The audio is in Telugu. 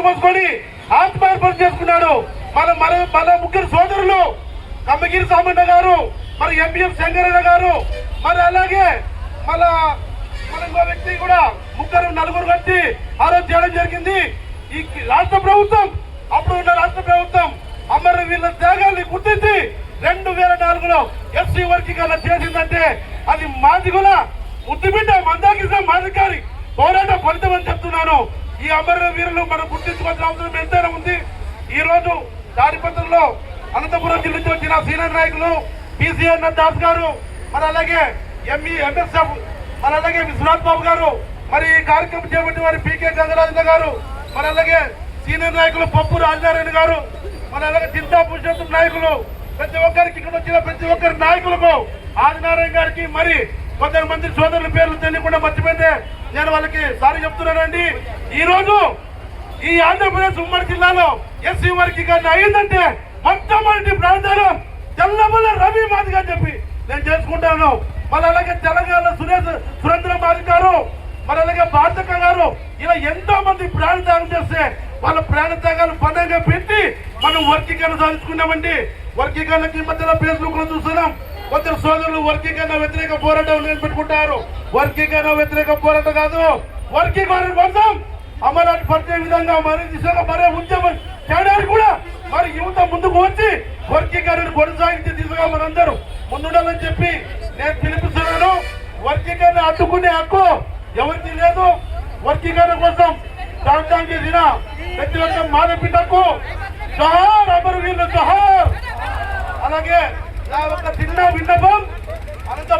పోసుకొని ఆత్మార్పణ చేసుకున్నాడు. మన ముగ్గురు సోదరులు కమ్మగిరి సామన్న గారు, మరి ఎంపీఎం శంకరన్న గారు, మరి అలాగే మన ఇంకో వ్యక్తి కూడా నలుగురు కలిసి ఆ రోజు చేయడం జరిగింది. ఈ రాష్ట్ర ప్రభుత్వం, అప్పుడు ఉన్న రాష్ట్ర ప్రభుత్వం అమరవీరుల త్యాగాల్ని గుర్తించి 2004లో ఎస్సీ వర్గీకరణ చేసిందంటే అది మాదిగుల ముద్దుబిడ్డ మందాకృష్ణ మాదిగారి పోరాట ఫలితం అని చెప్తున్నాను. ఈ అమరవీరులు మనం గుర్తించుకోవాల్సిన అవసరం ఎంతైనా ఉంది. ఈ రోజు తాడిపత్రిలో అనంతపురం జిల్లా నుంచి వచ్చిన సీనియర్ నాయకులు పిసిఎన్ దాస్ గారు, మరి అలాగే ఎంఎస్ఎఫ్, మరి అలాగే విశ్వనాథ్ బాబు గారు, మరి ఈ కార్యక్రమం చేపట్టి వారి పీకే గంగరాజన్న గారు, మరి అలాగే సీనియర్ నాయకులు పప్పు రాజనారాయణ గారు, మరి అలాగే చింతా పురుషోత్తం నాయకులు, ప్రతి ఒక్కరికి ఇక్కడ వచ్చిన ప్రతి ఒక్కరి నాయకులకు ఆదినారాయణ గారికి, మరి కొందరు మంది సోదరుల పేర్లు తెలియకుండా మర్చిపోతే నేను వాళ్ళకి సారీ చెప్తున్నానండి. ఈ రోజు ఈ ఆంధ్రప్రదేశ్ ఉమ్మడి జిల్లాలో ఎస్సీ వర్గీకరణ అయిందంటే మొట్టమొదటి ప్రాంతాలు తెల్లమల్ల రవి మాదిగా చెప్పి నేను చేసుకుంటాను. మరి అలాగే తెలంగాణ సురేంద్ర మాది గారు, మరి అలాగే భారతక్క గారు, ఇలా ఎంతో మంది ప్రాణత్యాగం చేస్తే వాళ్ళ ప్రాణత్యాగాలు పదంగా పెట్టి మనం వర్గీకరణ సాధించుకున్నామండి. వర్గీకరణకి మధ్యలో ఫేస్బుక్ లో చూస్తున్నాం, కొందరు సోదరులు వర్గీకరణ వ్యతిరేక పోరాటం నేను పెట్టుకుంటారు. వర్గీకరణ వ్యతిరేక పోరాటం కాదు, వర్గీకరణ కోసం అమరావతి పరిచే విధంగా మరి దిశగా మరే ఉద్యమం చేయడానికి కూడా మరి యువత ముందుకు వచ్చి వర్గీకరణ కొనసాగించే దిశగా మనందరూ ముందుండాలని చెప్పి నేను పిలిపిస్తున్నాను. వర్గీకరణ అడ్డుకునే హక్కు ఎవరికి లేదు. వర్గీకరణ కోసం రాజ్యాంగ దిన ప్రతి ఒక్క మానపిటకు జోహార్, అమరవీరుల జోహార్. అలాగే నా ఒక చిన్న విన్నపం,